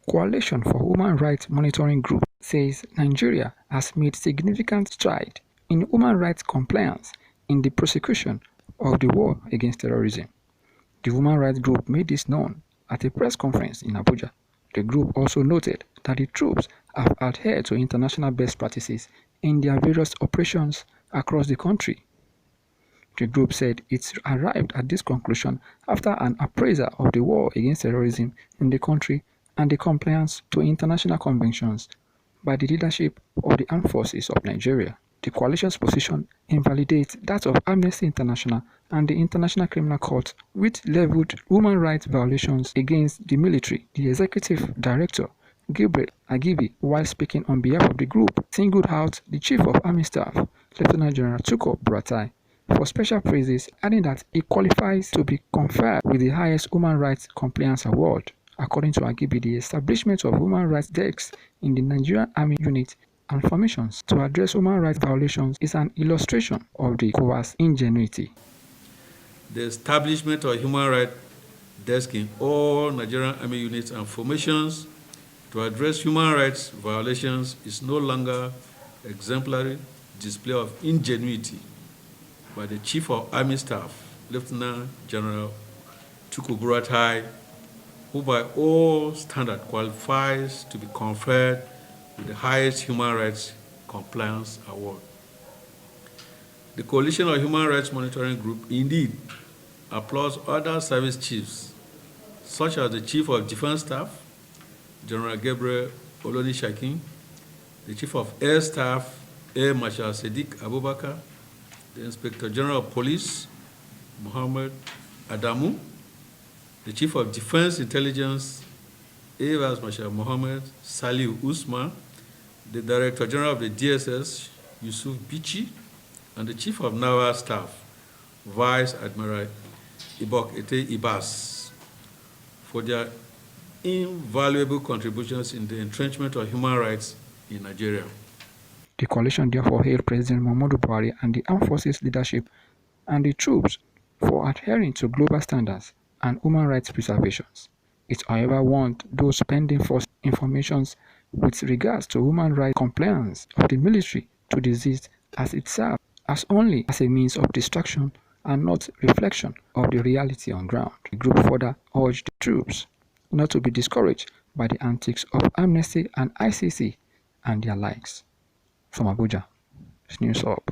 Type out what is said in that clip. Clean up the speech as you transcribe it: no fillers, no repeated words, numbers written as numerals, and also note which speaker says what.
Speaker 1: Coalition for Human Rights Monitoring Group says Nigeria has made significant strides in human rights compliance in the prosecution of the war against terrorism. The Human Rights Group made this known at a press conference in Abuja. The group also noted that the troops have adhered to international best practices in their various operations across the country. The group said it arrived at this conclusion after an appraisal of the war against terrorism in the country and the compliance to international conventions by the leadership of the Armed Forces of Nigeria. The coalition's position invalidates that of Amnesty International and the International Criminal Court, which leveled human rights violations against the military. The executive director, Gabriel Agibi, while speaking on behalf of the group, singled out the Chief of Army Staff, Lieutenant General Tukur Buratai, for special praises, adding that he qualifies to be conferred with the highest human rights compliance award. According to Agibi, the establishment of human rights desks in the Nigerian Army unit and formations to address human rights violations is an illustration of the COA's ingenuity.
Speaker 2: The establishment of human rights desks in all Nigerian Army units and formations to address human rights violations is no longer exemplary display of ingenuity by the Chief of Army Staff, Lieutenant General Tukur Buratai, who by all standards qualifies to be conferred with the highest human rights compliance award. The Coalition of Human Rights Monitoring Group indeed applauds other service chiefs, such as the Chief of Defense Staff, General Gabriel Olonishakin, the Chief of Air Staff, Air Marshal Sadiq Abubakar, the Inspector General of Police, Muhammad Adamu, the Chief of Defense Intelligence, Air Vice Marshal Mohammed Saliu Usman, the Director General of the DSS, Yusuf Bichi, and the Chief of Naval Staff, Vice Admiral Ibok Ete Ibas, for their invaluable contributions in the entrenchment of human rights in Nigeria.
Speaker 1: The coalition therefore hailed President Muhammadu Buhari and the armed forces leadership and the troops for adhering to global standards and human rights preservations. It, however, warned those pending false informations with regards to human rights compliance of the military to desist, as it served as only as a means of distraction and not reflection of the reality on ground. The group further urged the troops not to be discouraged by the antics of Amnesty and ICC and their likes. From Abuja, News Hub.